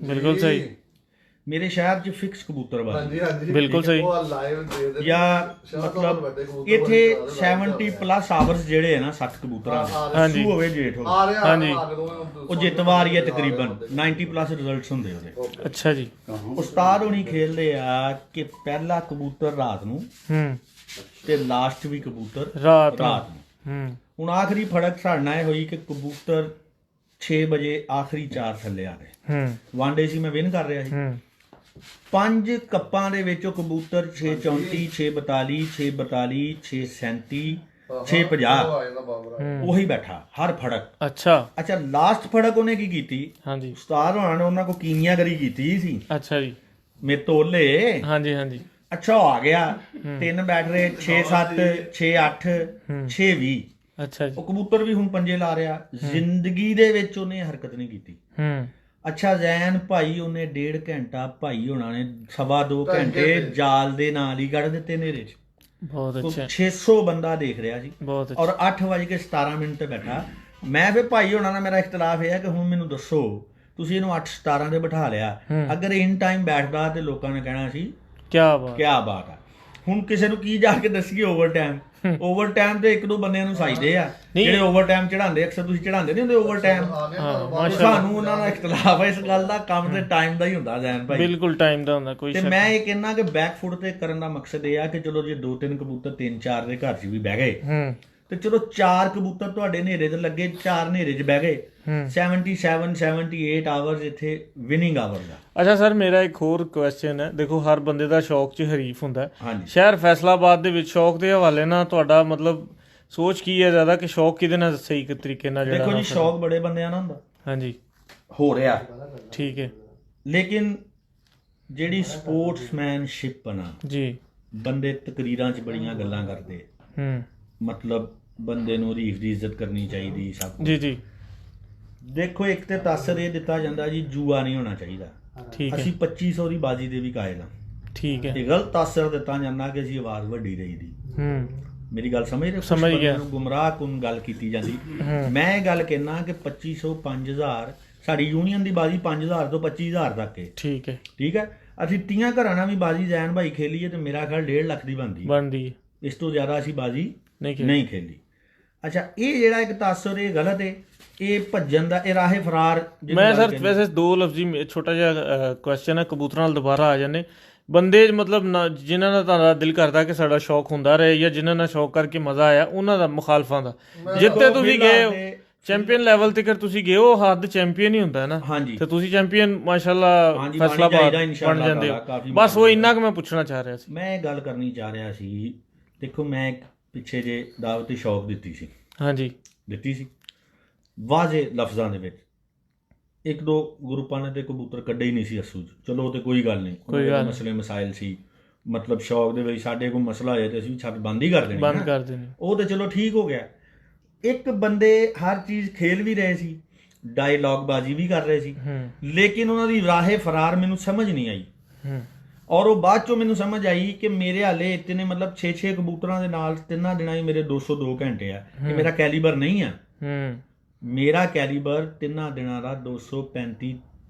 ਬਿਲਕੁਲ ਸਹੀ। ਮੇਰੇ ਸ਼ਹਿਰ 'ਚ ਫਿਕਸ ਕਬੂਤਰ ਬਾਜੀ ਬਿਲਕੁਲ ਸਹੀ। ਜਾਂ ਮਤਲਬ ਇੱਥੇ 70 ਪਲੱਸ ਆਵਰਸ ਜਿਹੜੇ ਹੈ ਨਾ 60 ਕਬੂਤਰਾਂ ਦੇ ਹਾਂਜੀ। ਸ਼ੂ ਹੋਵੇ ਜੇਠ ਹੋਵੇ ਹਾਂਜੀ। ਉਹ ਜਿੱਤਵਾਰ ਹੀ ਹੈ ਤਕਰੀਬਨ 90 ਪਲੱਸ ਰਿਜ਼ਲਟਸ ਹੁੰਦੇ ਉਹਦੇ। ਅੱਛਾ ਜੀ। ਉਸਤਾਦ ਹੋਣੀ ਖੇਲਦੇ ਆ ਕਿ ਪਹਿਲਾ ਕਬੂਤਰ ਰਾਤ ਨੂੰ ਤੇ ਲਾਸਟ ਵੀ ਕਬੂਤਰ ਰਾਤ ਨੂੰ। ਹੁਣ ਆਖਰੀ ਫੜਕ ਸਾਡੇ ਨਾਲ ਇਹ ਹੋਈ ਕਿ ਕਬੂਤਰ 6 ਵਜੇ ਆਖਰੀ 4 ਥੱਲੇ ਆ ਗਏ। ਵਨ ਡੇ ਸੀ ਮੈਂ ਵਿਨ ਕਰ ਰਿਹਾ ਸੀ। 5 ਕੱਪਾਂ ਦੇ ਵਿੱਚ ਉਹ ਕਬੂਤਰ 634 642 642 637 650 ਉਹੀ ਬੈਠਾ ਹਰ ਫੜਕ। ਅੱਛਾ ਲਾਸਟ ਫੜਕ ਉਹਨੇ ਕੀ ਕੀਤੀ? ਹਾਂਜੀ ਉਸਤਾਦ ਹੋਣਾ ਨੇ ਉਹਨਾਂ ਕੋ ਕੀਮੀਆਗਰੀ ਕੀਤੀ ਸੀ। ਅੱਛਾ ਜੀ। ਮੇਰੇ ਤੋਲੇ ਹਾਂਜੀ ਹਾਂਜੀ। ਅੱਛਾ ਉਹ ਆ ਗਿਆ 3 ਬੈਠ ਰਹੇ 6 7 6 8 6 20। ਅੱਛਾ ਜੀ। ਉਹ ਕਬੂਤਰ ਵੀ ਹੁਣ ਪੰਜੇ ਲਾ ਰਿਹਾ। ਜ਼ਿੰਦਗੀ ਦੇ ਵਿੱਚ ਉਹਨੇ ਹਰਕਤ ਨਹੀਂ ਕੀਤੀ। ਅੱਛਾ ਜ਼ੈਨ ਭਾਈ ਉਹਨੇ 1.5 ਘੰਟਾ ਭਾਈ ਹੋਣਾ ਨੇ 2.25 ਘੰਟੇ ਜਾਲ ਦੇ ਨਾਲ ਹੀ ਕੱਢ ਦਿੱਤੇ ਹਨੇਰੇ 'ਚ। ਬਹੁਤ ਅੱਛਾ। 600 ਬੰਦਾ ਦੇਖ ਰਿਹਾ ਸੀ ਬਹੁਤ ਅੱਛਾ। ਔਰ 8:17 ਤੇ ਬੈਠਾ। ਮੈਂ ਫਿਰ ਭਾਈ ਹੋਣਾ ਨਾਲ ਮੇਰਾ ਇਖਤਲਾਫ ਇਹ ਹੈ ਕਿ ਹੁਣ ਮੈਨੂੰ ਦੱਸੋ ਤੁਸੀਂ ਇਹਨੂੰ 8:17 ਤੇ ਬਿਠਾ ਲਿਆ, ਅਗਰ ਇਨ ਟਾਈਮ ਬੈਠਦਾ ਤੇ ਲੋਕਾਂ ਨੇ ਕਹਿਣਾ ਸੀ ਕਿਆ ਬਾਤ ਆ। ਹੁਣ ਕਿਸੇ ਨੂੰ ਕੀ ਜਾ ਕੇ ਦੱਸੀਏ ਓਵਰ ਟਾਈਮ ਤੇ ਇੱਕ ਦੋ ਬੰਦਿਆਂ ਨੂੰ ਸਾਈਦੇ ਆ ਜਿਹੜੇ ਓਵਰ ਟਾਈਮ ਚੜਾਉਂਦੇ। ਅਕਸਰ ਤੁਸੀਂ ਚੜਾਉਂਦੇ ਨਹੀਂ ਹੁੰਦੇ ਓਵਰ ਟਾਈਮ। ਸਾਨੂੰ ਉਹਨਾਂ ਦਾ ਇਖਤਲਾਫ ਹੈ ਇਸ ਗੱਲ ਦਾ। ਕੰਮ ਤੇ ਟਾਈਮ ਦਾ ਹੀ ਹੁੰਦਾ ਜ਼ੈਨ ਭਾਈ, ਬਿਲਕੁਲ ਟਾਈਮ ਦਾ ਹੁੰਦਾ ਕੋਈ। ਤੇ ਮੈਂ ਇਹ ਕਹਿੰਦਾ ਕਿ ਬੈਕ ਫੁੱਟ ਤੇ ਕਰਨ ਦਾ ਮਕਸਦ ਇਹ ਆ ਕਿ ਚਲੋ ਜੇ 2-3 ਕਬੂਤਰ 3-4 ਦੇ ਘਰ 'ਚ ਵੀ ਬਹਿ ਗਏ ਤੇ ਚਲੋ 4 ਕਬੂਤਰ ਤੁਹਾਡੇ ਹਨੇਰੇ 'ਚ ਲੱਗੇ, 4 ਹਨੇਰੇ 'ਚ ਬਹਿ ਗਏ। 77-78 ਆਵਰਸ ਇੱਥੇ ਵਿਨਿੰਗ ਆਵਰ ਦਾ। ਅੱਛਾ ਸਰ ਮੇਰਾ ਇੱਕ ਹੋਰ ਕੁਐਸਚਨ ਹੈ। ਦੇਖੋ ਹਰ ਬੰਦੇ ਦਾ ਸ਼ੌਕ 'ਚ ਹਰੀਫ ਹੁੰਦਾ। ਹਾਂਜੀ। ਸ਼ਹਿਰ ਫੈਸਲਾਬਾਦ ਦੇ ਵਿੱਚ ਸ਼ੌਕ ਦੇ ਹਵਾਲੇ ਨਾਲ ਤੁਹਾਡਾ ਮਤਲਬ ਸੋਚ ਕੀ ਹੈ ਜ਼ਿਆਦਾ ਕਿ ਸ਼ੌਕ ਕਿਹਦੇ ਨਾਲ ਸਹੀ ਤਰੀਕੇ ਨਾਲ ਜਿਹੜਾ? ਦੇਖੋ ਜੀ ਸ਼ੌਕ ਬੜੇ ਬੰਦਿਆਂ ਨਾਲ ਹੁੰਦਾ। ਹਾਂਜੀ ਹੋ ਰਿਹਾ ਠੀਕ ਹੈ, ਲੇਕਿਨ ਜਿਹੜੀ ਸਪੋਰਟਸਮੈਨਸ਼ਿਪ ਨਾ ਜੀ, ਬੰਦੇ ਤਕਰੀਰਾਂ 'ਚ ਬੜੀਆਂ ਗੱਲਾਂ ਕਰਦੇ। ਮਤਲਬ ਬੰਦੇ ਨੂੰ ਹਰੀਫ ਦੀ ਇੱਜ਼ਤ ਕਰਨੀ ਚਾਹੀਦੀ ਸਭ ਜੀ ਜੀ। ਦੇਖੋ ਇੱਕ ਤੇ ਤਾਸਰ ਇਹ ਦਿੱਤਾ ਜਾਂਦਾ ਜੀ ਜੂਆ ਨਹੀਂ ਹੋਣਾ ਚਾਹੀਦਾ। ਅਸੀਂ 2500 ਦੀ ਬਾਜੀ ਦੇ ਵੀ ਕਾਇਲ ਹਾਂ। ਠੀਕ ਹੈ। ਇਹ ਗਲਤ ਤਾਸਰ ਦਿੱਤਾ ਜਾਂਦਾ ਕਿ ਅਸੀਂ ਆਵਾਜ਼ ਵੱਡੀ ਰਹੀ ਦੀ। ਮੇਰੀ ਗੱਲ ਸਮਝ ਰਹੇ ਹੋ? ਗੁੰਮਰਾਹ ਕੁਨ ਗੱਲ ਕੀਤੀ ਜਾਂਦੀ। ਮੈਂ ਇਹ ਗੱਲ ਕਹਿਣਾ ਕਿ 2500 5000 ਸਾਡੀ ਯੂਨੀਅਨ ਦੀ ਬਾਜੀ 5000 ਤੋਂ 25000 ਤੱਕ ਹੈ। ਠੀਕ ਹੈ ਠੀਕ ਹੈ। ਅਸੀਂ 30 ਘਰਾਂ ਨਾਲ ਵੀ ਬਾਜੀ ਜ਼ੈਨ ਭਾਈ ਖੇਲੀਏ ਤੇ ਮੇਰਾ ਖਿਆਲ 1.5 ਲੱਖ ਦੀ ਬਣਦੀ। ਇਸ ਤੋਂ ਜ਼ਿਆਦਾ ਅਸੀਂ ਬਾਜੀ ਨਹੀਂ ਖੇਲੀ। ਅੱਛਾ ਇਹ ਜਿਹੜਾ ਇੱਕ ਤਾਸਰ ਇਹ ਗਲਤ ਹੈ। ਇਹ ਭੱਜਣ ਦਾ ਇਹ ਰਾਹੇ ਫਰਾਰ। ਮੈਂ ਸਰ ਵੈਸੇ 2 ਲਫ਼ਜ਼ੀ ਛੋਟਾ ਜਿਹਾ ਕੁਐਸਚਨ ਹੈ, ਕਬੂਤਰਾਂ ਨਾਲ ਦੁਬਾਰਾ ਆ ਜਾਂਦੇ। ਬੰਦੇ ਮਤਲਬ ਜਿਨ੍ਹਾਂ ਦਾ ਤੁਹਾਡਾ ਦਿਲ ਕਰਦਾ ਕਿ ਸਾਡਾ ਸ਼ੌਕ ਹੁੰਦਾ ਰਹੇ ਜਾਂ ਜਿਨ੍ਹਾਂ ਨਾਲ ਸ਼ੌਕ ਕਰਕੇ ਮਜ਼ਾ ਆਇਆ ਉਹਨਾਂ ਦਾ ਮੁਖਾਲਫਾਂ ਦਾ ਜਿੱਤੇ ਤੁਸੀਂ ਗਏ ਹੋ ਚੈਂਪੀਅਨ ਲੈਵਲ ਤੇ ਤੁਸੀਂ ਗਏ ਹੋ ਹੱਦ ਚੈਂਪੀਅਨ ਹੀ ਹੁੰਦਾ ਹੈ ਨਾ। ਤੇ ਤੁਸੀਂ ਚੈਂਪੀਅਨ ਮਾਸ਼ਾਅੱਲਾ ਫੈਸਲਾਬਾਦ ਬਣ ਜਾਂਦੇ ਹੋ। ਬਸ ਉਹ ਇੰਨਾ ਕੁ ਮੈਂ ਪੁੱਛਣਾ ਚਾਹ ਰਿਹਾ ਸੀ। ਮੈਂ ਇਹ ਗੱਲ ਕਰਨੀ ਚਾਹ ਰਿਹਾ ਸੀ। ਦੇਖੋ ਮੈਂ ਪਿੱਛੇ ਜੇ ਦਾਵਤੀ ਸ਼ੌਕ ਦਿੱਤੀ ਸੀ। ਹਾਂਜੀ ਦਿੱਤੀ ਸੀ ਵਾਜ਼ੇ ਲਫ਼ਜ਼ਾਂ ਦੇ ਵਿੱਚ। 1-2 ਗਰੁੱਪਾਂ ਨੇ ਤੇ ਕਬੂਤਰ ਕੱਢੇ ਹੀ ਨਹੀਂ ਸੀ ਅਸੂ 'ਚ। ਚਲੋ ਉਹ ਤੇ ਕੋਈ ਗੱਲ ਨਹੀਂ, ਮਸਲੇ ਮਸਾਇਲ ਸੀ। ਮਤਲਬ ਸ਼ੌਕ ਦੇ ਵਿੱਚ ਸਾਡੇ ਕੋਈ ਮਸਲਾ ਹੋਇਆ ਤੇ ਅਸੀਂ ਛੱਤ ਬੰਦ ਹੀ ਕਰ ਦੇਣੀ। ਉਹ ਤੇ ਚਲੋ ਠੀਕ ਹੋ ਗਿਆ। ਇੱਕ ਬੰਦੇ ਹਰ ਚੀਜ਼ ਖੇਲ ਵੀ ਰਹੇ ਸੀ, ਡਾਇਲੌਗ ਬਾਜੀ ਵੀ ਕਰ ਰਹੇ ਸੀ, ਲੇਕਿਨ ਉਹਨਾਂ ਦੀ ਰਾਹੇ ਫਰਾਰ ਮੈਨੂੰ ਸਮਝ ਨਹੀਂ ਆਈ। ਔਰ ਉਹ ਬਾਅਦ ਚੋਂ ਮੈਨੂੰ ਸਮਝ ਆਈ ਕਿ ਮੇਰੇ ਹਾਲੇ ਇਤਨੇ ਮਤਲਬ 6 ਕਬੂਤਰਾਂ ਦੇ ਨਾਲ 3 ਦਿਨਾਂ ਹੀ ਮੇਰੇ 202 ਘੰਟੇ ਆ। ਇਹ ਮੇਰਾ ਕੈਲੀਬਰ ਨਹੀਂ ਆ। ਮੇਰਾ ਕੈਲੀਬਰ 3 ਦਿਨਾਂ ਦਾ 235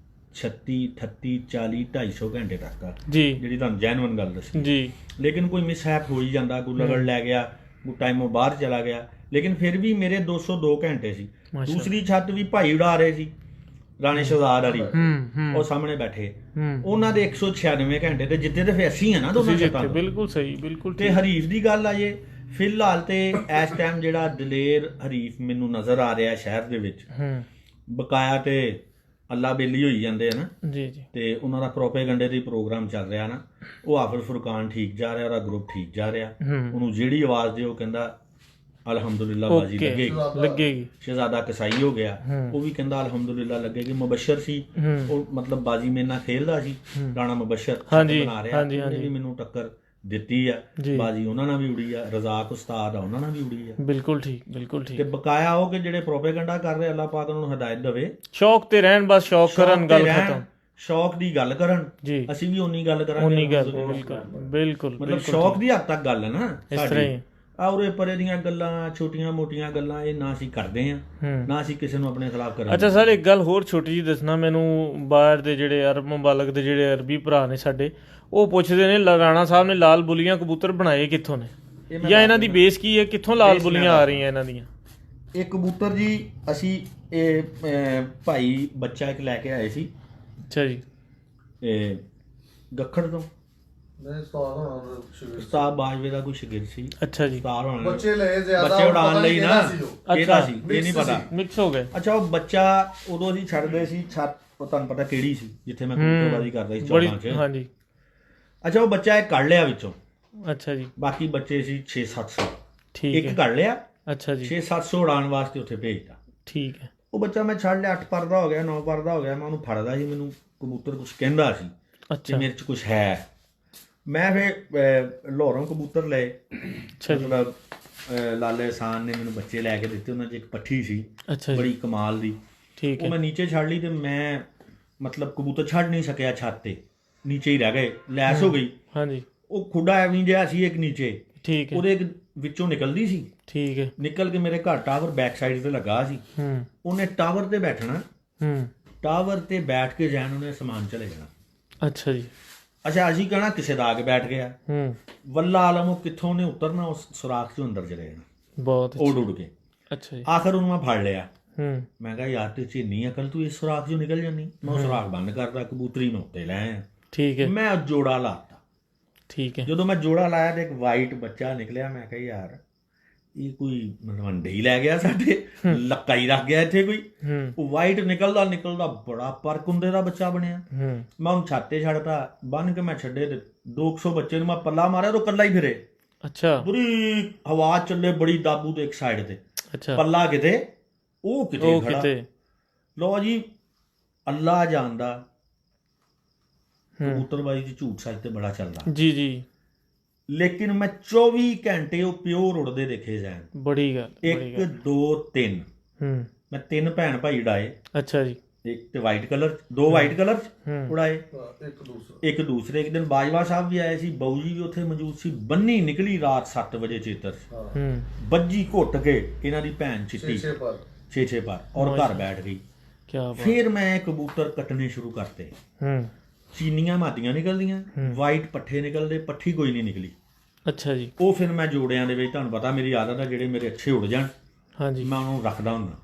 36 38 40 250 ਘੰਟੇ ਤੱਕ ਆ ਜਿਹੜੀ ਤੁਹਾਨੂੰ ਜੈਨੂਅਨ ਗੱਲ ਦੱਸੀ ਜੀ। ਲੇਕਿਨ ਕੋਈ ਮਿਸਹੈਪ ਹੋ ਹੀ ਜਾਂਦਾ, ਕੋਈ ਲਗੜ ਲੈ ਗਿਆ, ਕੋਈ ਟਾਈਮੋਂ ਬਾਹਰ ਚਲਾ ਗਿਆ, ਲੇਕਿਨ ਫਿਰ ਵੀ ਮੇਰੇ 202 ਘੰਟੇ ਸੀ। ਦੂਸਰੀ ਛੱਤ ਵੀ ਭਾਈ ਉਡਾ ਰਹੇ ਸੀ ਰਾਣੇ ਸ਼ਹਜ਼ਾਦ ਵਾਲੀ, ਉਹ ਸਾਹਮਣੇ ਬੈਠੇ, ਉਹਨਾਂ ਦੇ 196 ਘੰਟੇ ਤੇ ਜਿੱਤੇ ਤੇ ਫਿਰ ਅਸੀਂ ਆ ਨਾ ਦੋਨਾਂ ਛੱਤਾਂ। ਬਿਲਕੁਲ ਸਹੀ ਬਿਲਕੁਲ। ਤੇ ਹਰੀਫ ਦੀ ਗੱਲ ਆ ਜੇ ਫਿਲਹਾਲ ਤੇ ਇਸ ਟਾਈਮ ਜਿਹੜਾ ਦਲੇਰ ਹਰੀਫ ਮੈਨੂੰ ਨਜ਼ਰ ਆ ਰਿਹਾ ਸ਼ਹਿਰ ਦੇ ਵਿੱਚ ਬਕਾਇਆ ਤੇ ਅੱਲਾ ਬੇਲੀ ਹੋਈ ਜਾਂਦੇ ਆ ਨਾ ਜੀ ਜੀ। ਤੇ ਉਹਨਾਂ ਦਾ ਪ੍ਰੋਪੇਗੰਡੇ ਦਾ ਪ੍ਰੋਗਰਾਮ ਚੱਲ ਰਿਹਾ ਨਾ। ਉਹ ਹਾਫਿਜ਼ ਫੁਰਕਾਨ ਠੀਕ ਜਾ ਰਿਹਾ, ਉਹਦਾ ਗਰੁੱਪ ਠੀਕ ਜਾ ਰਿਹਾ। ਉਹਨੂੰ ਜਿਹੜੀ ਆਵਾਜ਼ ਦੇ ਉਹ ਕਹਿੰਦਾ ਅਲਹਮਦੁਲਿਲਾ ਬਾਜੀ ਲੱਗੇਗੀ। ਸ਼ਹਿਜ਼ਾਦਾ ਕਸਾਈ ਹੋ ਗਿਆ, ਉਹ ਵੀ ਕਹਿੰਦਾ ਅਲਹਮਦੁਲਿਲਾ ਲੱਗੇਗੀ। ਮੁਬਸ਼ਰ ਸੀ ਉਹ ਮਤਲਬ ਬਾਜੀ ਮੇਰੇ ਨਾਲ ਖੇਲਦਾ ਸੀ, ਰਾਣਾ ਮੁਬਸ਼ਰ ਬਣਾ ਰਿਹਾ, ਉਹਨੇ ਵੀ ਮੈਨੂੰ ਟੱਕਰ ਦਿੱਤੀ ਆ। ਬਾਜੀ ਉਹਨਾਂ ਨਾਲ ਵੀ ਉੜੀ ਆ। ਰਜ਼ਾਕ ਉਸਤਾਦ ਆ ਉਹਨਾਂ ਨਾਲ ਵੀ ਉੜੀ ਆ। ਬਿਲਕੁਲ ਠੀਕ ਬਿਲਕੁਲ ਠੀਕ। ਤੇ ਬਕਾਇਆ ਹੋ ਕੇ ਜਿਹੜੇ ਪ੍ਰੋਪੇਗੰਡਾ ਕਰ ਰਹੇ ਅੱਲਾਹ ਪਾਕ ਉਹਨਾਂ ਨੂੰ ਹਦਾਇਤ ਦੇਵੇ ਸ਼ੌਕ ਤੇ ਰਹਿਣ, ਬਸ ਸ਼ੌਕ ਕਰਨ, ਗੱਲ ਖਤਮ। ਸ਼ੌਕ ਦੀ ਗੱਲ ਕਰਨ ਅਸੀਂ ਵੀ ਉਨੀ ਗੱਲ ਕਰਾਂਗੇ। ਬਿਲਕੁਲ ਬਿਲਕੁਲ ਮਤਲਬ ਸ਼ੌਕ ਦੀ ਹੱਦ ਤੱਕ ਗੱਲ ਹੈ ਨਾ ਸਾਡੀ। ਆ ਉਰੇ ਪਰੇ ਦੀਆਂ ਗੱਲਾਂ, ਛੋਟੀਆਂ ਮੋਟੀਆਂ ਗੱਲਾਂ, ਇਹ ਨਾ ਅਸੀਂ ਕਰਦੇ ਆ, ਨਾ ਅਸੀਂ ਕਿਸੇ ਨੂੰ ਆਪਣੇ ਖਿਲਾਫ ਕਰਾਂਗੇ। ਅੱਛਾ ਸਰ, ਇੱਕ ਗੱਲ ਹੋਰ ਛੋਟੀ ਜਿਹੀ ਦੱਸਣਾ ਮੈਨੂੰ। ਬਾਹਰ ਦੇ ਜਿਹੜੇ ਅਰਬ ਮੁਬਾਲਕ ਦੇ ਜਿਹੜੇ ਅਰਬੀ ਭਰਾ ਨੇ ਸਾਡੇ, ਉਹ ਪੁੱਛਦੇ ਨੇ ਰਾਣਾ ਸਾਹਿਬ ਨੇ ਲਾਲ ਬੁਲੀਆਂ ਕਬੂਤਰ ਬਣਾਏ ਕਿੱਥੋਂ ਨੇ, ਜਾਂ ਇਹਨਾਂ ਦੀ ਬੇਸ ਕੀ ਹੈ, ਕਿੱਥੋਂ ਲਾਲ ਬੁਲੀਆਂ ਆ ਰਹੀਆਂ ਇਹਨਾਂ ਦੀਆਂ? ਇਹ ਕਬੂਤਰ ਜੀ ਅਸੀਂ ਇਹ ਭਾਈ ਬੱਚਾ ਇੱਕ ਲੈ ਕੇ ਆਏ ਸੀ। ਅੱਛਾ ਜੀ। ਇਹ ਗੱਖੜ ਤੋਂ ਉਸਤਾਦ ਬਾਜਵੇ ਦਾ ਕੋਈ ਸ਼ਾਗਿਰਦ ਸੀ। ਅੱਛਾ ਜੀ। ਉਸਤਾਦ ਹੋਣਾ ਬੱਚੇ ਉਡਾਉਣ ਲਈ ਨਾ, ਕਿਹੜਾ ਸੀ ਇਹ ਨਹੀਂ ਪਤਾ, ਮਿਕਸ ਹੋ ਗਏ। ਅੱਛਾ, ਉਹ ਬੱਚਾ ਉਦੋਂ ਅਸੀਂ ਛੱਡਦੇ ਸੀ ਛੱਤ, ਉਹ ਤੁਹਾਨੂੰ ਪਤਾ ਕਿਹੜੀ ਸੀ ਜਿੱਥੇ ਮੈਂ ਕਬੂਤਰਬਾਜ਼ੀ ਕਰਦਾ ਸੀ 14 ਚ। ਹਾਂਜੀ। ਅੱਛਾ, ਉਹ ਬੱਚਾ ਇੱਕ ਕੱਢ ਲਿਆ ਵਿੱਚੋਂ। ਅੱਛਾ ਜੀ। ਬਾਕੀ ਬੱਚੇ ਸੀ 600-700। ਠੀਕ ਹੈ। ਇੱਕ ਕੱਢ ਲਿਆ। ਅੱਛਾ ਜੀ। 600-700 ਉਡਾਉਣ ਵਾਸਤੇ ਉੱਥੇ ਭੇਜਤਾ। ਠੀਕ ਹੈ। ਉਹ ਬੱਚਾ ਮੈਂ ਛੱਡ ਲਿਆ, 8 ਪਰ ਦਾ ਹੋ ਗਿਆ, 9 ਪਰ ਦਾ ਹੋ ਗਿਆ। ਮੈਂ ਉਹਨੂੰ ਫੜਦਾ ਸੀ, ਮੈਨੂੰ ਕਬੂਤਰ ਕੁਛ ਕਹਿੰਦਾ ਸੀ ਕਿ ਮੇਰੇ 'ਚ ਕੁਛ ਹੈ। ਮੈਂ ਫਿਰ ਲਾਹੌਰੋਂ ਕਬੂਤਰ ਲਏ। ਮਤਲਬ ਲਾਲੇ ਅਹਿਸਾਨ ਨੇ ਮੈਨੂੰ ਬੱਚੇ ਲੈ ਕੇ ਦਿੱਤੇ, ਉਹਨਾਂ 'ਚ ਇੱਕ ਪੱਠੀ ਸੀ ਬੜੀ ਕਮਾਲ ਦੀ। ਠੀਕ ਹੈ। ਉਹ ਮੈਂ ਨੀਚੇ ਛੱਡ ਲਈ ਤੇ ਮੈਂ ਮਤਲਬ ਕਬੂਤਰ ਛੱਡ ਨਹੀਂ ਸਕਿਆ ਛੱਤ ਤੇ, ਨੀਚੇ ਹੀ ਰਹਿ ਗਏ, ਲੈਸ ਹੋ ਗਈ। ਹਾਂਜੀ। ਉਹ ਖੁੱਡਾ ਐਵੇਂ ਜਿਹਾ ਸੀ ਇੱਕ ਨੀਚੇ। ਠੀਕ ਹੈ। ਉਹਦੇ ਇੱਕ ਵਿੱਚੋਂ ਨਿਕਲਦੀ ਸੀ। ਠੀਕ ਹੈ। ਨਿਕਲ ਕੇ ਮੇਰੇ ਘਰ ਟਾਵਰ ਬੈਕ ਸਾਈਡ ਤੇ ਲੱਗਾ ਸੀ। ਉਹਨੇ ਟਾਵਰ ਤੇ ਬੈਠਣਾ, ਟਾਵਰ ਤੇ ਬੈਠ ਕੇ ਜੈਨ ਉਹਨੇ ਸਮਾਨ ਚਲੇ ਜਾਣਾ। ਅੱਛਾ ਜੀ। ਅੱਛਾ, ਅਸੀਂ ਕਹਿਣਾ ਕਿਸੇ ਦਾ ਆ ਕੇ ਬੈਠ ਗਿਆ। ਵੱਲਾ ਆਲਮ ਉਹ ਕਿੱਥੋਂ ਨੇ ਉਤਰਨਾ, ਉਸ ਸੁਰਾਖ ਚੋਂ ਅੰਦਰ ਚਲੇ ਜਾਣਾ ਬਹੁਤ ਉੱਡ ਉੱਡ ਕੇ। ਅੱਛਾ ਜੀ। ਆਖਰ ਉਹਨੂੰ ਮੈਂ ਫੜ ਲਿਆ। ਮੈਂ ਕਿਹਾ ਯਾਰ ਤੇ ਇੰਨੀ ਅਕਲ, ਤੂੰ ਇਸ ਸੁਰਾਖ ਚੋਂ ਨਿਕਲ ਜਾਂਦੀ। ਮੈਂ ਉਹ ਸੁਰਾਖ ਬੰਦ ਕਰਦਾ, ਕਬੂਤਰੀ ਨੂੰ ਉੱਤੇ ਲੈ ਆਇਆ। ਠੀਕ ਹੈ। ਮੈਂ ਜੋੜਾ ਲਾਤਾ। ਠੀਕ ਹੈ। ਜਦੋਂ ਮੈਂ ਜੋੜਾ ਲਾਇਆ ਤੇ ਇੱਕ ਵਾਈਟ ਬੱਚਾ ਨਿਕਲਿਆ। ਮੈਂ ਕਿਹਾ ਯਾਰ ਇਹ ਕੋਈ ਮਤਲਬ ਅੰਡੇ ਹੀ ਲੈ ਗਿਆ, ਸਾਡੇ ਲੱਕਾ ਹੀ ਰੱਖ ਗਿਆ ਇੱਥੇ ਕੋਈ। ਉਹ ਵਾਈਟ ਨਿਕਲਦਾ ਬੜਾ ਪਰ ਕੁੰਦੇ ਦਾ ਬੱਚਾ ਬਣਿਆ। ਮੈਂ ਉਹਨੂੰ ਛਾਤੇ ਛੱਡਤਾ, ਬੰਨ ਕੇ ਮੈਂ ਛੱਡੇ ਤੇ 200 ਬੱਚੇ ਨੂੰ ਮੈਂ ਪੱਲਾ ਮਾਰਿਆ, ਉਹ ਕੱਲਾ ਹੀ ਫਿਰੇ। ਅੱਛਾ। ਬੁਰੀ ਹਵਾ ਚੱਲੇ ਬੜੀ ਦਾਬੂ ਦੇ ਇੱਕ ਸਾਈਡ ਤੇ। ਅੱਛਾ। ਪੱਲਾ ਕਿਤੇ, ਉਹ ਕਿਤੇ ਖੜਾ। ਲੋ ਜੀ, ਅੱਲਾ ਜਾਣਦਾ ਕਬੂਤਰਬਾਜ਼ੀ ਚ ਝੂਠ ਸੱਚ ਤੇ ਬੜਾ ਚੱਲਦਾ ਜੀ ਜੀ, ਲੇਕਿਨ ਮੈਂ 24 ਘੰਟੇ ਉਹ ਪਿਓਰ ਉੜਦੇ ਦੇਖੇ ਜਾਣ। ਬੜੀ ਗੱਲ। 1 2 3 ਮੈਂ 3 ਭੈਣ ਭਾਈ ਉਡਾਏ। ਅੱਛਾ ਜੀ। ਇੱਕ ਤੇ ਵਾਈਟ ਕਲਰ, 2 ਵਾਈਟ ਕਲਰ ਉਡਾਏ, ਇੱਕ ਦੂਸਰੇ। ਇੱਕ ਦਿਨ ਬਾਜਵਾ ਸਾਹਿਬ ਵੀ ਆਏ ਸੀ, ਬਾਊ ਜੀ ਵੀ ਉੱਥੇ ਮੌਜੂਦ ਸੀ। ਬੰਨੀ ਨਿਕਲੀ ਰਾਤ 7 ਵਜੇ ਚੇਤਰ, ਬੱਜੀ ਘੁੱਟ ਕੇ ਇਹਨਾਂ ਦੀ ਭੈਣ ਚਿੱਟੀ 6 ਪਰ, ਔਰ ਘਰ ਬੈਠ ਗਈ। ਫਿਰ ਮੈਂ ਕਬੂਤਰ ਕੱਟਣੇ ਸ਼ੁਰੂ ਕਰਤੇ। ਚੀਨੀਆਂ ਮਾਦੀਆਂ ਨਿਕਲਦੀਆਂ, ਵਾਈਟ ਪੱਠੇ ਨਿਕਲਦੇ, ਪੱਠੀ ਕੋਈ ਨਹੀਂ ਨਿਕਲੀ। ਅੱਛਾ ਜੀ। ਉਹ ਫਿਰ ਮੈਂ ਜੋੜਿਆਂ ਦੇ ਵਿੱਚ, ਤੁਹਾਨੂੰ ਪਤਾ ਮੇਰੀ ਆਦਤ ਆ, ਜਿਹੜੇ ਮੇਰੇ ਅੱਛੇ ਉੜ ਜਾਣ ਹਾਂਜੀ ਮੈਂ ਉਹਨੂੰ ਰੱਖਦਾ ਹੁੰਦਾ।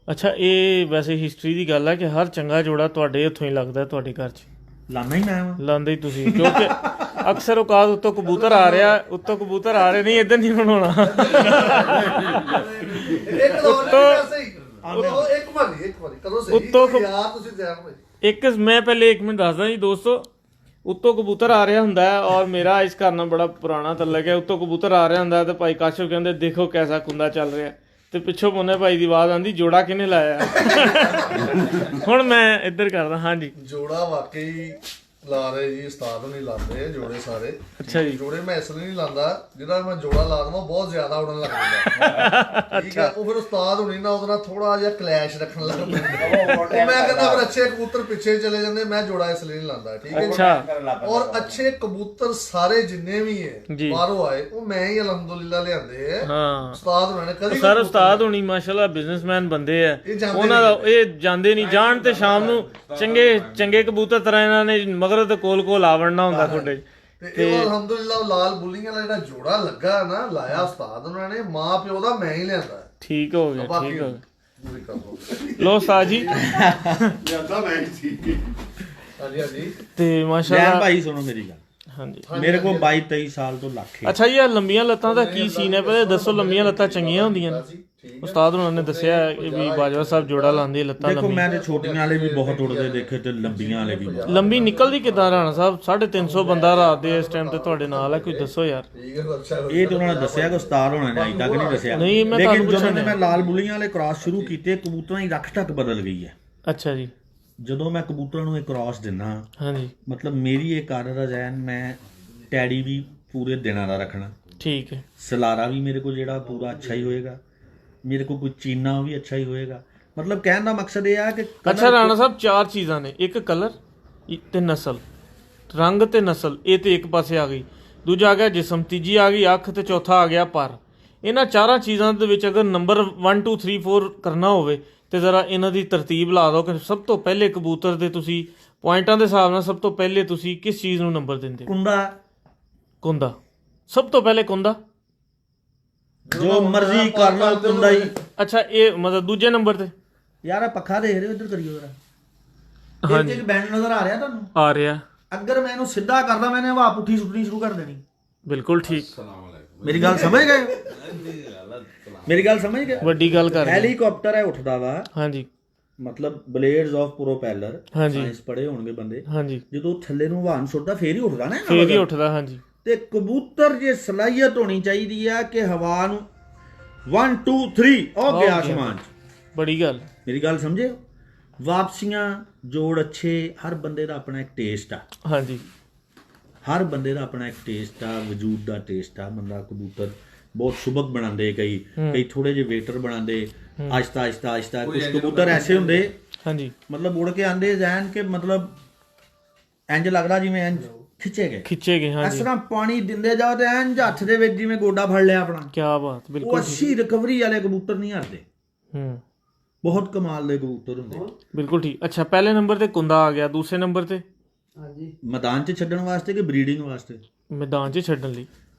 ਅੱਛਾ, ਇਹ ਵੈਸੇ ਹਿਸਟਰੀ ਦੀ ਗੱਲ ਹੈ ਕਿ ਹਰ ਚੰਗਾ ਜੋੜਾ ਤੁਹਾਡੇ ਹੱਥੋਂ ਹੀ ਲੱਗਦਾ, ਤੁਹਾਡੇ ਘਰ 'ਚ ਲਾਣਾ ਹੀ ਮੈਂ ਲਾਉਂਦੇ ਹੀ ਤੁਸੀਂ, ਕਿਉਂਕਿ ਅਕਸਰ ਔਕਾਤ ਉੱਤੋਂ ਕਬੂਤਰ ਆ ਰਿਹਾ, ਉੱਤੋਂ ਕਬੂਤਰ ਆ ਰਹੇ, ਨਹੀਂ ਇੱਧਰ ਨਹੀਂ ਬਣਾਉਣਾ। ਇੱਕ ਮੈਂ ਪਹਿਲੇ 1 ਮਿੰਟ ਦੱਸਦਾ ਜੀ ਦੋਸਤੋ, ਉੱਤੋਂ ਕਬੂਤਰ ਆ ਰਿਹਾ ਹੁੰਦਾ ਹੈ, ਔਰ ਮੇਰਾ ਇਸ ਘਰ ਨਾਲ ਬੜਾ ਪੁਰਾਣਾ ਤਲਕ ਹੈ। ਉੱਤੋਂ ਕਬੂਤਰ ਆ ਰਿਹਾ ਹੁੰਦਾ ਤੇ ਭਾਈ ਕਾਸ਼ਫ ਕਹਿੰਦੇ ਦੇਖੋ ਕੈਸਾ ਕੁੰਦਾ ਚੱਲ ਰਿਹਾ, ਤੇ ਪਿੱਛੋਂ ਮੋਨੇ ਭਾਈ ਦੀ ਆਵਾਜ਼ ਆਉਂਦੀ ਜੋੜਾ ਕਿਹਨੇ ਲਾਇਆ। ਹੁਣ ਮੈਂ ਇੱਧਰ ਕਰਦਾ। ਹਾਂਜੀ, ਜੋੜਾ ਵਾਕਈ ਲਾ ਰਹੇ ਜੀ, ਉਸਤਾਦ ਨਹੀਂ ਲਾਉਂਦੇ ਜੋੜੇ ਸਾਰੇ। ਅੱਛਾ ਜੀ। ਜੋੜੇ ਮੈਂ ਇਸ ਲਈ ਨਹੀਂ ਲਾਉਂਦਾ, ਜਿਹੜਾ ਮੈਂ ਜੋੜਾ ਲਾ ਦਵਾਂ ਬਹੁਤ ਜ਼ਿਆਦਾ ਉਡਣ ਲੱਗ ਜਾਂਦਾ। ਠੀਕ ਹੈ, ਉਹ ਫਿਰ ਉਸਤਾਦ ਹੁਣੀ ਨਾ ਉਹਦੇ ਨਾਲ ਥੋੜਾ ਜਿਹਾ ਕਲੈਸ਼ ਰੱਖਣ ਲੱਗ ਪੈਂਦਾ। ਉਹ ਮੈਂ ਕਹਿੰਦਾ ਫਿਰ ਅੱਛੇ ਕਬੂਤਰ ਪਿੱਛੇ ਚਲੇ ਜਾਂਦੇ, ਮੈਂ ਜੋੜਾ ਇਸ ਲਈ ਨਹੀਂ ਲਾਉਂਦਾ। ਠੀਕ ਹੈ। ਅੱਛਾ। ਔਰ ਅੱਛੇ ਕਬੂਤਰ ਸਾਰੇ ਜਿੰਨੇ ਵੀ ਹੈ ਬਾਹਰੋਂ ਆਏ, ਉਹ ਮੈਂ ਹੀ ਅਲਹਮਦੁਲਿਲਾ ਲਿਆਂਦੇ ਆ। ਹਾਂ, ਉਸਤਾਦ ਹੁਣਾਂ ਨੇ ਕਦੀ ਸਰ ਉਸਤਾਦ ਹੁਣੀ ਮਾਸ਼ਾਅੱਲਾ ਬਿਜ਼ਨਸਮੈਨ ਬੰਦੇ ਆ, ਉਹਨਾਂ ਦਾ ਇਹ ਜਾਂਦੇ ਨਹੀਂ ਜਾਣ ਤੇ ਸ਼ਾਮ ਨੂੰ ਚੰਗੇ ਕਬੂਤਰ ਤਰ੍ਹਾਂ ਇਹਨਾਂ ਨੇ ਮਗਰ ਤੇ ਕੋਲ ਆ ਵੜਨਾ ਹੁੰਦਾ ਤੁਹਾਡੇ। ਤੇ ਇਹ ਅਲਹਮਦੁਲਿਲਾ ਲਾਲ ਬੁੱਲੀਆਂ ਦਾ ਜਿਹੜਾ ਜੋੜਾ ਲੱਗਾ ਨਾ, ਲਾਇਆ ਉਸਤਾਦ ਉਹਨਾਂ ਨੇ, ਮਾਂ ਪਿਓ ਦਾ ਮੈਂ ਹੀ ਲਿਆਂਦਾ। ਠੀਕ ਹੋ ਗਿਆ, ਠੀਕ ਹੋ ਗਿਆ। ਲੋ ਉਸਤਾਦ ਜੀ, ਲਿਆਂਦਾ ਮੈਂ ਹੀ ਸੀ। ਹਾਂਜੀ ਹਾਂਜੀ। ਤੇ ਮਾਸ਼ਾਅੱਲਾ ਭਾਈ ਸੁਣੋ ਮੇਰੀ ਗੱਲ। ਹਾਂਜੀ, ਮੇਰੇ ਕੋਲ 22-23 ਸਾਲ ਤੋਂ ਲੱਖ ਹੈ। ਅੱਛਾ ਜੀ, ਇਹ ਲੰਬੀਆਂ ਲੱਤਾਂ ਦਾ ਕੀ ਸੀਨ ਹੈ ਪਹਿਲੇ ਦੱਸੋ? ਲੰਬੀਆਂ ਲੱਤਾਂ ਚੰਗੀਆਂ ਹੁੰਦੀਆਂ ਨੇ? ਉਸਤਾਦ ਉਹਨਾਂ ਨੇ ਦੱਸਿਆ ਕਿ ਵੀ ਬਾਜਵਾ ਸਾਹਿਬ ਜੋੜਾ ਲਾਉਂਦੇ ਲੱਤਾਂ ਦੇਖੋ, ਮੈਂ ਤੇ ਛੋਟੀਆਂ ਵਾਲੇ ਵੀ ਬਹੁਤ ਉੜਦੇ ਦੇਖੇ ਤੇ ਲੰਬੀਆਂ ਵਾਲੇ ਵੀ। ਲੰਬੀ ਨਿਕਲਦੀ ਕਿੱਦਾਂ ਰਾਣਾ ਸਾਹਿਬ? 350 ਬੰਦਾ ਰਾਤ ਦੇ ਇਸ ਟਾਈਮ ਤੇ ਤੁਹਾਡੇ ਨਾਲ ਹੈ, ਕੋਈ ਦੱਸੋ ਯਾਰ। ਇਹ ਤਾਂ ਉਹਨਾਂ ਨੇ ਦੱਸਿਆ ਕਿ ਉਸਤਾਦ ਹੋਣਾ ਨੇ, ਅਜੇ ਤੱਕ ਨਹੀਂ ਦੱਸਿਆ। ਲੇਕਿਨ ਜਦੋਂ ਮੈਂ ਲਾਲ ਬੁੱਲੀਆਂ ਵਾਲੇ ਕ੍ਰਾਸ ਸ਼ੁਰੂ ਕੀਤੇ, ਕਬੂਤਰਾਂ ਦੀ ਰੱਖ ਢੱਕ ਬਦਲ ਗਈ ਹੈ। ਅੱਛਾ ਜੀ। ਜਦੋਂ ਮੈਂ ਕਬੂਤਰਾਂ ਨੂੰ ਇਹ ਕ੍ਰਾਸ ਦਿੰਦਾ, ਹਾਂਜੀ, ਮਤਲਬ ਮੇਰੀ ਇਹ ਆਦਤ ਹੈ ਜੈਨ, ਮੈਂ ਟੈਡੀ ਵੀ ਪੂਰੇ ਦਿਨਾਂ ਦਾ ਰੱਖਣਾ। ਠੀਕ ਹੈ। ਸਲਾਰਾ ਵੀ ਮੇਰੇ ਕੋਲ ਜਿਹੜਾ ਪੂਰਾ ਅੱਛਾ ਹੀ ਹੋਏਗਾ, ਮੇਰੇ ਕੋਲ ਕੋਈ ਚੀਨਾ ਵੀ ਅੱਛਾ ਹੀ ਹੋਏਗਾ। ਮਤਲਬ ਕਹਿਣ ਦਾ ਮਕਸਦ ਇਹ ਆ ਕਿ ਅੱਛਾ ਰਾਣਾ ਸਾਹਿਬ, 4 ਚੀਜ਼ਾਂ ਨੇ, ਇੱਕ ਕਲਰ ਤੇ ਨਸਲ, ਰੰਗ ਤੇ ਨਸਲ, ਇਹ ਤੇ ਇੱਕ ਪਾਸੇ ਆ ਗਈ। ਦੂਜਾ ਆ ਗਿਆ ਜਿਸਮ, ਤੀਜੀ ਆ ਗਈ ਅੱਖ ਤੇ ਚੌਥਾ ਆ ਗਿਆ ਪਰ। ਇਹਨਾਂ ਚਾਰਾਂ ਚੀਜ਼ਾਂ ਦੇ ਵਿੱਚ ਅਗਰ ਨੰਬਰ 1 2 3 4 ਕਰਨਾ ਹੋਵੇ ਤੇ ਜ਼ਰਾ ਇਹਨਾਂ ਦੀ ਤਰਤੀਬ ਲਾ ਦਿਓ ਕਿ ਸਭ ਤੋਂ ਪਹਿਲੇ ਕਬੂਤਰ ਦੇ ਤੁਸੀਂ ਪੁਆਇੰਟਾਂ ਦੇ ਹਿਸਾਬ ਨਾਲ ਸਭ ਤੋਂ ਪਹਿਲੇ ਤੁਸੀਂ ਕਿਸ ਚੀਜ਼ ਨੂੰ ਨੰਬਰ ਦਿੰਦੇ ਹੋ? ਕੁੰਦਾ ਸਭ ਤੋਂ ਪਹਿਲੇ ਕੁੰਦਾ, ਜੋ ਮਰਜ਼ੀ ਕਰ ਲਓ ਕੁੰਦਾ ਹੀ। ਅੱਛਾ ਇਹ ਮਤਲਬ ਦੂਜੇ ਨੰਬਰ ਤੇ ਯਾਰ ਇਹ ਪੱਖਾ ਦੇਖ ਰਹੇ ਹੋ, ਇੱਧਰ ਕਰਿਓ ਜਰਾ। ਹਾਂਜੀ। ਇੱਕ ਬੈਂਡ ਨਜ਼ਰ ਆ ਰਿਹਾ ਤੁਹਾਨੂੰ? ਆ ਰਿਹਾ। ਅਗਰ ਮੈਂ ਇਹਨੂੰ ਸਿੱਧਾ ਕਰਦਾ ਮੈਨੇ ਹਵਾ ਪੁੱਠੀ ਸੁੱਟਣੀ ਸ਼ੁਰੂ ਕਰ ਦੇਣੀ। ਬਿਲਕੁਲ ਠੀਕ, ਮੇਰੀ ਗੱਲ ਸਮਝ ਗਏ? ਮੇਰੀ ਗੱਲ ਸਮਝ ਗਏ? ਵੱਡੀ ਗੱਲ ਕਰ ਰਹੇ। ਹੈਲੀਕਾਪਟਰ ਹੈ ਉੱਠਦਾ ਵਾ, ਹਾਂਜੀ ਮਤਲਬ ਬਲੇਡਸ ਆਫ ਪ੍ਰੋਪੈਲਰ, ਹਾਂਜੀ ਸਾਇੰਸ ਪੜ੍ਹੇ ਹੋਣਗੇ ਬੰਦੇ। ਹਾਂਜੀ ਜਦੋਂ ਥੱਲੇ ਨੂੰ ਹਵਾ ਨੂੰ ਸੁੱਟਦਾ ਫੇਰ ਹੀ ਉੱਠਦਾ ਨਾ ਇਹਨਾਂ ਫੇਰ ਹੀ ਵਰਗਾ। ਉੱਠਦਾ। ਹਾਂਜੀ ਤੇ ਕਬੂਤਰ ਜੇ ਸਲਾਹੀਅਤ ਹੋਣੀ ਚਾਹੀਦੀ ਆ ਕਿ ਹਵਾ ਨੂੰ 1 2 3 ਉਹ ਗਿਆ ਆਸਮਾਨ 'ਚ। ਬੜੀ ਗੱਲ। ਮੇਰੀ ਗੱਲ ਸਮਝੇ? ਵਾਪਸੀਆਂ ਜੋੜ ਅੱਛੇ, ਹਰ ਬੰਦੇ ਦਾ ਆਪਣਾ ਇੱਕ ਟੇਸਟ ਆ। ਹਾਂਜੀ ਹਰ ਬੰਦੇ ਦਾ ਆਪਣਾ ਇੱਕ ਟੇਸਟ ਆ, ਵਜੂਦ ਦਾ ਟੇਸਟ ਆ। ਬੰਦਾ ਕਬੂਤਰ ਬਹੁਤ ਸੁਬਕ ਬਣਾਉਂਦੇ, ਕਈ ਥੋੜੇ ਜਿਹੇ ਵੇਟਰ ਬਣਾਉਂਦੇ, ਆਹਿਸਤਾ ਆਹਿਸਤਾ ਆਹਿਸਤਾ। ਕੁਝ ਕਬੂਤਰ ਐਸੇ ਹੁੰਦੇ ਹਾਂਜੀ ਮਤਲਬ ਉੜ ਕੇ ਆਂਦੇ ਜੈਨ ਕਿ ਮਤਲਬ ਇੰਜ ਲੱਗਦਾ ਜਿਵੇਂ ਇੰਜ ਖਿੱਚੇ ਗਏ। ਇਸ ਹਾਂਜੀ ਤਰ੍ਹਾਂ ਪਾਣੀ ਦਿੰਦੇ ਜਾਓ ਤੇ ਇੰਜ ਹੱਥ ਦੇ ਵਿੱਚ ਜਿਵੇਂ ਗੋਡਾ ਫੜ ਲਿਆ ਆਪਣਾ। ਕੀ ਬਾਤ, ਉਹ ਬਿਲਕੁਲ ਅੱਛੀ ਰਿਕਵਰੀ ਵਾਲੇ ਕਬੂਤਰ ਨਹੀਂ ਹਰਦੇ, ਹੂੰ ਬਹੁਤ ਕਮਾਲ ਦੇ ਕਬੂਤਰ ਹੁੰਦੇ। ਬਿਲਕੁਲ ਠੀਕ। ਅੱਛਾ ਪਹਿਲੇ ਨੰਬਰ ਤੇ ਕੁੰਦਾ ਆ ਗਿਆ, ਦੂਸਰੇ ਨੰਬਰ ਤੇ ਮੈਦਾਨ 'ਚ ਛੱਡਣ ਵਾਸਤੇ ਕਿ ਬਰੀਡਿੰਗ ਵਾਸਤੇ? ਮੈਦਾਨ 'ਚ ਛੱਡਣ ਲਈ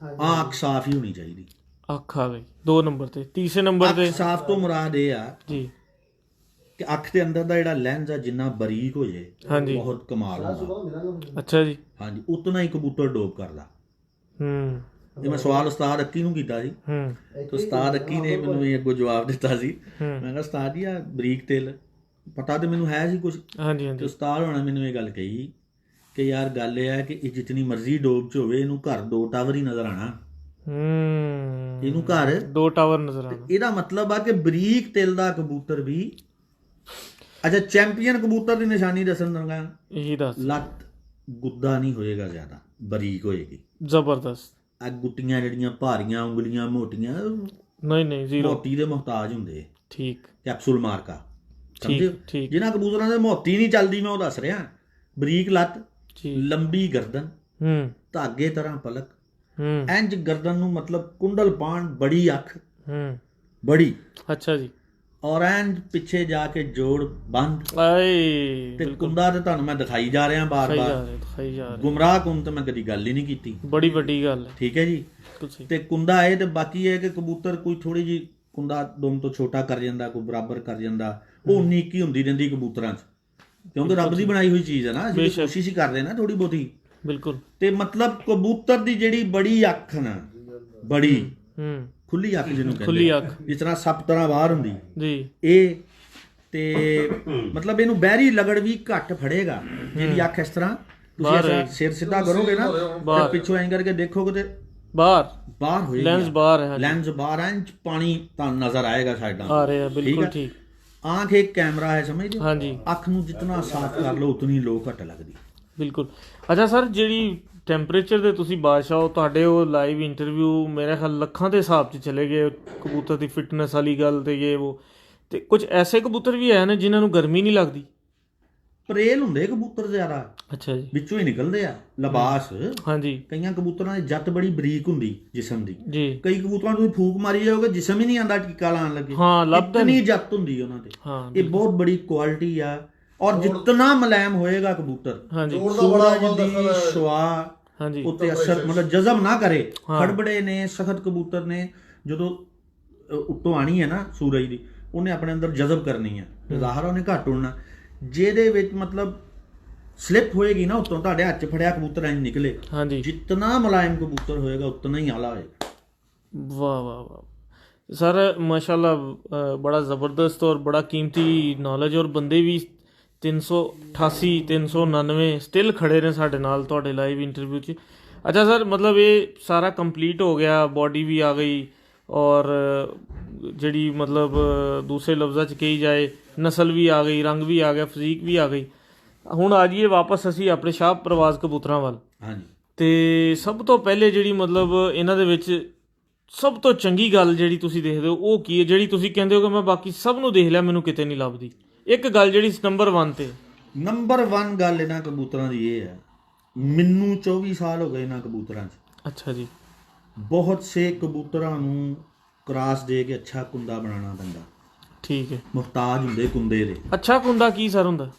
ਅੱਖ ਸਾਫ਼ ਹੀ ਹੋਣੀ ਚਾਹੀਦੀ। ਅੱਖ ਆ ਗਈ 2 ਨੰਬਰ ਤੇ। ਤੀਸਰੇ ਨੰਬਰ ਤੇ ਅੱਖ ਸਾਫ਼ ਤੋਂ ਮੁਰਾਦ ਇਹ ਆ ਜੀ ਕਿ ਅੱਖ ਦੇ ਅੰਦਰ ਦਾ ਜਿਹੜਾ ਲੈਂਸ ਆ ਜਿੰਨਾ ਬਰੀਕ ਹੋ ਜੇ ਹਾਂਜੀ ਬਹੁਤ ਕਮਾਲ ਹੁੰਦਾ। ਅੱਛਾ ਜੀ ਹਾਂਜੀ, ਉਤਨਾ ਹੀ ਕਬੂਤਰ ਡੋਪ ਕਰਦਾ। ਹੂੰ ਇਹ ਮੈਂ ਸਵਾਲ ਉਸਤਾਦ ਅੱਕੀ ਨੂੰ ਕੀਤਾ ਸੀ ਹੂੰ ਤੇ ਉਸਤਾਦ ਅੱਕੀ ਨੇ ਮੈਨੂੰ ਇਹ ਅੱਗੋਂ ਜਵਾਬ ਦਿੱਤਾ ਸੀ। ਹੂੰ। ਮੈਂ ਕਿਹਾ ਉਸਤਾਦ ਜੀ ਆ ਬਰੀਕ ਤਿਲ ਪਤਾ ਤੇ ਮੈਨੂੰ ਹੈ ਸੀ ਕੁਝ। ਹਾਂਜੀ ਤੇ ਹਾਂਜੀ ਉਸਤਾਦ ਹੋਣਾ ਮੈਨੂੰ ਇਹ ਗੱਲ ਕਹੀ ਕਿ ਯਾਰ ਗੱਲ ਇਹ ਹੈ ਕਿ ਇਹ ਜਿਤਨੀ ਮਰਜ਼ੀ ਡੋਬ 'ਚ ਹੋਵੇ ਇਹਨੂੰ ਘਰ 2 ਟਾਵਰ ਹੀ ਨਜ਼ਰ ਆਣਾ। ਹੂੰ ਇਹਨੂੰ ਘਰ 2 ਟਾਵਰ ਨਜ਼ਰ ਆਣਾ। ਇਹਦਾ ਮਤਲਬ ਆ ਕਿ ਬਰੀਕ ਤਿਲ ਦਾ ਕਬੂਤਰ ਵੀ। ਅੱਛਾ ਚੈਂਪੀਅਨ ਕਬੂਤਰ ਦੀ ਨਿਸ਼ਾਨੀ ਦੱਸਣ ਦੰਗਾ, ਇਹੀ ਦੱਸ। ਲੱਤ ਗੁੱਦਾ ਨਹੀਂ ਹੋਏਗਾ, ਜ਼ਿਆਦਾ ਬਰੀਕ ਹੋਏਗੀ। ਜ਼ਬਰਦਸਤ। ਆ ਗੁੱਟੀਆਂ ਜਿਹੜੀਆਂ ਭਾਰੀਆਂ, ਉਂਗਲੀਆਂ ਮੋਟੀਆਂ, ਨਹੀਂ ਜ਼ੀਰੋ। ਮੋਤੀ ਦੇ ਮੁਹਤਾਜ ਹੁੰਦੇ। ਠੀਕ ਕੈਪਸੂਲ ਮਾਰਕਾ ਸਮਝੇ? ਠੀਕ ਜਿਨ੍ਹਾਂ ਕਬੂਤਰਾਂ ਦੇ ਮੋਤੀ ਨਹੀਂ ਚੱਲਦੀ ਮੈਂ ਉਹ ਦੱਸ ਰਿਹਾ। ਬਰੀਕ ਲੱਤ, ਜੀ ਲੰਬੀ ਗਰਦਨ, ਹੂੰ ਧਾਗੇ ਤਰ੍ਹਾਂ ਪਲਕ, ਹੂੰ ਇੰਜ ਗਰਦਨ ਨੂੰ ਮਤਲਬ ਕੁੰਡਲ ਪਾਣ, ਬੜੀ ਅੱਖ, ਹੂੰ ਬੜੀ, ਅੱਛਾ ਜੀ। ਔਰ ਇੰਜ ਪਿੱਛੇ ਜਾ ਕੇ ਜੋੜ ਬੰਦ। ਆਏ ਤੇ ਕੁੰਦਾ ਤੇ ਤੁਹਾਨੂੰ ਮੈਂ ਦਿਖਾਈ ਜਾ ਰਿਹਾ ਬਾਰ-ਬਾਰ। ਦਿਖਾਈ ਜਾ ਰਿਹਾ। ਗੁੰਮਰਾਹ ਕੁੰਨ ਤੇ ਮੈਂ ਕਦੀ ਗੱਲ ਹੀ ਨਹੀਂ ਕੀਤੀ। ਬੜੀ ਵੱਡੀ ਗੱਲ ਹੈ। ਠੀਕ ਹੈ ਜੀ। ਤੁਸੀਂ ਤੇ ਕੁੰਦਾ ਹੈ ਤੇ ਬਾਕੀ ਇਹ ਕਿ ਕਬੂਤਰ ਕੋਈ ਥੋੜੀ ਜੀ ਕੁੰਦਾ ਦੋਮ ਤੋਂ ਛੋਟਾ ਕਰ ਜਾਂਦਾ, ਕੋਈ ਬਰਾਬਰ ਕਰ ਜਾਂਦਾ, ਉਹ ਉਨੀ ਕੀ ਹੁੰਦੀ ਰਹਿੰਦੀ ਕਬੂਤਰਾਂ 'ਚ, ਕਿਉਂਕਿ ਰੱਬ ਦੀ ਬਣਾਈ ਹੋਈ ਚੀਜ਼ ਹੈ ਨਾ। ਅਸੀਂ ਕੋਸ਼ਿਸ਼ ਹੀ ਕਰਦੇ ਨਾ ਥੋੜੀ ਬਹੁਤੀ। ਬਿਲਕੁਲ। ਤੇ ਮਤਲਬ ਕਬੂਤਰ ਦੀ ਜਿਹੜੀ ਬੜੀ ਅੱਖ ਨਾ, ਬੜੀ ਹੂੰ ਖੁੱਲੀ ਅੱਖ ਜਿਹਨੂੰ ਕਹਿੰਦੇ, ਖੁੱਲੀ ਅੱਖ, ਜਿਸ ਤਰ੍ਹਾਂ ਸੱਪ ਤਰ੍ਹਾਂ ਬਾਹਰ ਹੁੰਦੀ ਜੀ। ਇਹ ਤੇ ਮਤਲਬ ਇਹਨੂੰ ਬਹਿਰੀ ਲਗੜ ਵੀ ਘੱਟ ਫੜੇਗਾ। ਜਿਹਦੀ ਅੱਖ ਇਸ ਤਰ੍ਹਾਂ ਤੁਸੀਂ ਐਸਾ ਸਿਰ ਸਿੱਧਾ ਕਰੋਗੇ ਨਾ ਤੇ ਪਿੱਛੋਂ ਐਂ ਕਰਕੇ ਦੇਖੋਗੇ ਤੇ ਬਾਹਰ ਹੋਏਗੀ, ਲੈਂਸ ਬਾਹਰ ਹੈ। ਲੈਂਸ ਬਾਹਰ ਐਂ ਪਾਣੀ ਤੁਹਾਨੂੰ ਨਜ਼ਰ ਆਏਗਾ ਸਾਈਡਾਂ ਆ ਰਿਹਾ। ਬਿਲਕੁਲ ਠੀਕ। ਆਂਖ ਇੱਕ ਕੈਮਰਾ ਹੈ, ਸਮਝਦੇ ਹੋ? ਹਾਂਜੀ। ਅੱਖ ਨੂੰ ਜਿਤਨਾ ਸਾਫ਼ ਕਰ ਲਓ ਉਤਨੀ ਲੋ ਘੱਟ ਲੱਗਦੀ। ਬਿਲਕੁਲ। ਅੱਛਾ ਸਰ, ਜਿਹੜੀ ਟੈਂਪਰੇਚਰ ਦੇ ਤੁਸੀਂ ਬਾਦਸ਼ਾਹ ਹੋ, ਤੁਹਾਡੇ ਉਹ ਲਾਈਵ ਇੰਟਰਵਿਊ ਮੇਰੇ ਖਿਆਲ ਲੱਖਾਂ ਦੇ ਹਿਸਾਬ 'ਚ ਚਲੇ ਗਏ, ਕਬੂਤਰ ਦੀ ਫਿਟਨੈਸ ਵਾਲੀ ਗੱਲ ਤੇ ਇਹ ਉਹ, ਤੇ ਕੁਝ ਐਸੇ ਕਬੂਤਰ ਵੀ ਹੈ ਨੇ ਜਿਨ੍ਹਾਂ ਨੂੰ ਗਰਮੀ ਨਹੀਂ ਲੱਗਦੀ। ਪਰੇਲ ਹੁੰਦੇ ਕਬੂਤਰ ਜ਼ਿਆਦਾ, ਅੱਛਾ ਜੀ। ਵਿੱਚੋਂ ਹੀ ਨਿਕਲਦੇ ਆ ਲਿਬਾਸ। ਹਾਂਜੀ। ਕਈਆਂ ਕਬੂਤਰਾਂ ਦੀ ਜੱਤ ਬੜੀ ਬਰੀਕ ਹੁੰਦੀ ਜਿਸਮ ਦੀ। ਜੀ। ਕਈ ਕਬੂਤਰਾਂ ਨੂੰ ਫੂਕ ਮਾਰੀ ਜਾਓਗੇ ਜਿਸਮ ਹੀ ਨਹੀਂ ਆਂਦਾ ਟੀਕਾ ਲਾਉਣ ਲੱਗੇ। ਹਾਂ, ਲੱਭਦਾ ਨਹੀਂ ਜੱਤ ਹੁੰਦੀ ਉਹਨਾਂ ਤੇ। ਹਾਂ, ਇਹ ਬਹੁਤ ਬੜੀ ਕੁਆਲਿਟੀ ਆ। ਔਰ ਜਿੰਨਾ ਮੁਲਾਇਮ ਹੋਏਗਾ ਕਬੂਤਰ, ਹਾਂਜੀ, ਸੂਰਜ ਦੀ ਸ਼ੁਆ ਹਾਂਜੀ ਉੱਤੇ ਅਸਰ ਮਤਲਬ ਜਜ਼ਬ ਨਾ ਕਰੇ। ਖੜਬੜੇ ਨੇ, ਸਖਤ ਕਬੂਤਰ ਨੇ, ਜਦੋਂ ਉੱਤੋਂ ਆਣੀ ਹੈ ਨਾ ਸੂਰਜ ਦੀ, ਉਹਨੇ ਆਪਣੇ ਅੰਦਰ ਜਜ਼ਬ ਕਰਨੀ ਹੈ, ਜ਼ਾਹਰ ਉਹਨੇ ਘੱਟ ਉੜਨਾ। ਜਿਹਦੇ ਵਿੱਚ ਮਤਲਬ ਸਲਿੱਪ ਹੋਏਗੀ ਨਾ ਉੱਤੋਂ, ਤੁਹਾਡੇ ਹੱਥ 'ਚ ਫੜਿਆ ਕਬੂਤਰ ਇੰਜ ਨਿਕਲੇ। ਹਾਂਜੀ। ਜਿੰਨਾ ਮੁਲਾਇਮ ਕਬੂਤਰ ਹੋਏਗਾ ਉਤਨਾ ਹੀ ਆਲਾ ਹੋਏਗਾ। ਵਾਹ ਵਾਹ ਵਾਹ ਸਰ, ਮਾਸ਼ਾਅੱਲਾ, ਬੜਾ ਜ਼ਬਰਦਸਤ ਔਰ ਬੜਾ ਕੀਮਤੀ ਨੌਲੇਜ। ਔਰ ਬੰਦੇ ਵੀ 388 399 ਸਟਿਲ ਖੜੇ ਨੇ ਸਾਡੇ ਨਾਲ ਤੁਹਾਡੇ ਲਾਈਵ ਇੰਟਰਵਿਊ 'ਚ। ਅੱਛਾ ਸਰ, ਮਤਲਬ ਇਹ ਸਾਰਾ ਕੰਪਲੀਟ ਹੋ ਗਿਆ, ਬਾਡੀ ਵੀ ਆ ਗਈ ਔਰ ਜਿਹੜੀ ਮਤਲਬ ਦੂਸਰੇ ਲਫ਼ਜ਼ਾਂ 'ਚ ਕਹੀ ਜਾਏ ਨਸਲ ਵੀ ਆ ਗਈ, ਰੰਗ ਵੀ ਆ ਗਿਆ, ਫਿਜ਼ੀਕ ਵੀ ਆ ਗਈ। ਹੁਣ ਆ ਜਾਈਏ ਵਾਪਸ ਅਸੀਂ ਆਪਣੇ ਸ਼ਾਹ ਪ੍ਰਵਾਜ਼ ਕਬੂਤਰਾਂ ਵੱਲ। ਹਾਂਜੀ। ਤੇ ਸਭ ਤੋਂ ਪਹਿਲੇ ਜਿਹੜੀ ਮਤਲਬ ਇਹਨਾਂ ਦੇ ਵਿੱਚ ਸਭ ਤੋਂ ਚੰਗੀ ਗੱਲ ਜਿਹੜੀ ਤੁਸੀਂ ਦੇਖਦੇ ਹੋ ਉਹ ਕੀ ਹੈ, ਜਿਹੜੀ ਤੁਸੀਂ ਕਹਿੰਦੇ ਹੋ ਕਿ ਮੈਂ ਬਾਕੀ ਸਭ ਨੂੰ ਦੇਖ ਲਿਆ, ਮੈਨੂੰ ਕਿਤੇ ਨਹੀਂ ਲੱਭਦੀ? ਇੱਕ ਗੱਲ ਜਿਹੜੀ ਨੰਬਰ 1 ਤੇ। ਨੰਬਰ 1 ਗੱਲ ਇਹਨਾਂ ਕਬੂਤਰਾਂ ਦੀ ਇਹ ਹੈ, ਮੈਨੂੰ 24 ਸਾਲ ਹੋ ਗਏ ਇਹਨਾਂ ਕਬੂਤਰਾਂ 'ਚ। ਅੱਛਾ ਜੀ। ਬਹੁਤ ਸੇ ਕਬੂਤਰਾਂ ਨੂੰ ਕਰਾਸ ਦੇ ਕੇ ਅੱਛਾ ਕੁੰਦਾ ਬਣਾਉਣਾ ਪੈਂਦਾ, ਠੀਕ ਹੈ। ਮੁਹਤਾਜ ਹੁੰਦੇ ਕੁੰਦੇ ਦੇ। ਅੱਛਾ ਕੁੰਦਾ ਕੀ ਸਰ ਹੁੰਦਾ?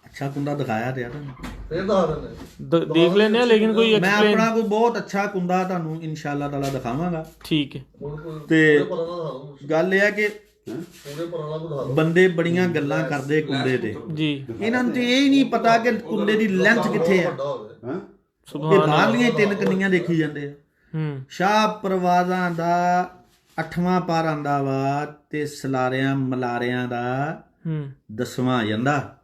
ਅੱਛਾ ਕੁੰਦਾ ਦਿਖਾਇਆ ਤੇ ਆ ਤੁਹਾਨੂੰ, ਫੇਰ ਦੱਸ ਦਿੰਦੇ ਦੇਖ ਲੈਂਦੇ ਆ, ਲੇਕਿਨ ਕੋਈ ਮੈਂ ਐਕਸਪਲੇਨ। ਆਪਣਾ ਕੋਈ ਬਹੁਤ ਅੱਛਾ ਕੁੰਦਾ ਤੁਹਾਨੂੰ ਇਨਸ਼ਾਅੱਲਾ ਤਾਲਾ ਦਿਖਾਵਾਂਗਾ। ਠੀਕ ਹੈ। ਤੇ ਪਰਾਂ ਦਾ ਦਿਖਾ ਦਿਓ, ਗੱਲ ਇਹ ਹੈ ਕਿ ਪੂਰੇ ਪਰਾਂ ਦਾ ਦਿਖਾ ਦਿਓ। ਬੰਦੇ ਬੜੀਆਂ ਗੱਲਾਂ ਕਰਦੇ ਕੁੰਦੇ ਤੇ, ਜੀ ਇਹਨਾਂ ਨੂੰ ਤੇ ਇਹ ਹੀ ਨਹੀਂ ਪਤਾ ਕਿ ਕੁੰਦੇ ਦੀ ਲੈਂਥ ਕਿੱਥੇ ਆ। ਵੱਡਾ ਹੋਵੇ ਇਹ ਸੁਭਾਨ ਬਾਹਰਲੀਆਂ ਹੀ 3 ਕੰਨੀਆਂ ਦੇਖੀ ਜਾਂਦੇ ਆ। ਹੂੰ ਸ਼ਾਹ ਪਰਵਾਜ਼ਾਂ ਦਾ 8ਵਾਂ ਪਾਰ ਆਂਦਾ ਵਾ ਤੇ ਸਲਾਰਿਆਂ ਮਲਾਰਿਆਂ ਦਾ ਹੂੰ 10ਵਾਂ ਆ ਜਾਂਦਾ।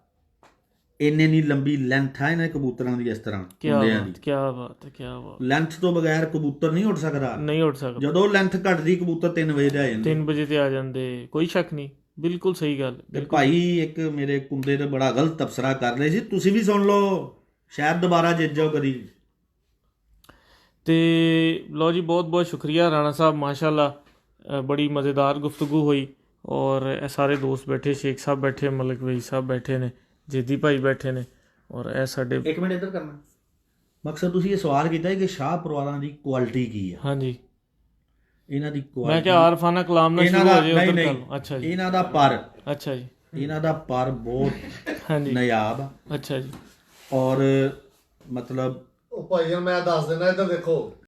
ਇੰਨੇ ਨਹੀਂ ਲੰਬੀ ਲੈਂਥ ਆ ਇਹਨਾਂ ਕਬੂਤਰਾਂ ਦੀ, ਇਸ ਤਰ੍ਹਾਂ ਕੀ ਕੁੰਦਿਆਂ ਬਾਤ, ਦੀ। ਕੀ ਬਾਤ ਹੈ, ਕੀ ਬਾਤ। ਲੈਂਥ ਤੋਂ ਬਗੈਰ ਕਬੂਤਰ ਨਹੀਂ ਉੱਡ ਸਕਦਾ। ਨਹੀਂ ਉੱਡ ਸਕਦਾ। ਜਦੋਂ ਲੈਂਥ ਘਟਦੀ ਕਬੂਤਰ 3 ਵਜੇ ਦੇ ਆ ਜਾਂਦੇ। 3 ਵਜੇ ਤੇ ਆ ਜਾਂਦੇ, ਕੋਈ ਸ਼ੱਕ ਨਹੀਂ, ਬਿਲਕੁਲ ਸਹੀ ਗੱਲ। ਤੇ ਭਾਈ ਇੱਕ ਮੇਰੇ ਕੁੰਦੇ ਤੇ ਬੜਾ ਗਲਤ ਤਬਸਰਾ ਕਰ ਰਹੇ ਸੀ, ਤੁਸੀਂ ਵੀ ਸੁਣ ਲਓ, ਸ਼ਾਇਦ ਦੁਬਾਰਾ ਜਿੱਤ ਜਾਓ ਕਦੀ। ਤੇ ਲਓ ਜੀ, ਬਹੁਤ ਬਹੁਤ ਸ਼ੁਕਰੀਆ ਰਾਣਾ ਸਾਹਿਬ, ਮਾਸ਼ਾਅੱਲਾ ਬੜੀ ਮਜ਼ੇਦਾਰ ਗੁਫ਼ਤਗੂ ਹੋਈ। ਔਰ ਇਹ ਸਾਰੇ ਦੋਸਤ ਬੈਠੇ, ਸ਼ੇਖ ਸਾਹਿਬ ਬੈਠੇ, ਮਲਕ ਵਈ ਸਾਹਿਬ ਬੈਠੇ ਨੇ, ਜੇਦੀ ਭਾਈ ਬੈਠੇ ਨੇ, ਔਰ ਇਹ ਸਾਡੇ। ਇੱਕ ਮਿੰਟ ਇੱਧਰ ਕਰਨਾ। ਮਕਸਦ ਤੁਸੀਂ ਇਹ ਸਵਾਲ ਕੀਤਾ ਕਿ ਸ਼ਾਹ ਪਰਵਾਰਾਂ ਦੀ ਕੁਆਲਿਟੀ ਕੀ ਆ। ਹਾਂਜੀ, ਇਹਨਾਂ ਦੀ ਮੈਂ ਕੁਆਲਿਟੀ, ਕਿਹਾ ਆਰਫਾਨਾ ਕਲਾਮ ਨਾਲ ਇਹਨਾਂ ਸ਼ੁਰੂ ਦਾ ਹੋ ਜਾਏ ਨਹੀਂ ਉਧਰ ਨਹੀਂ, ਕਰ। ਅੱਛਾ ਜੀ, ਇਹਨਾਂ ਦਾ ਪਰ, ਅੱਛਾ ਜੀ, ਇਹਨਾਂ ਦਾ ਪਰ ਬਹੁਤ ਹਾਂਜੀ, ਨਾਯਾਬ ਆ। ਅੱਛਾ ਜੀ। ਔਰ ਮਤਲਬ ਉਹ ਭਾਈ ਯਾਰ ਮੈਂ ਦੱਸ ਦਿੰਦਾ, ਇੱਧਰ ਦੇਖੋ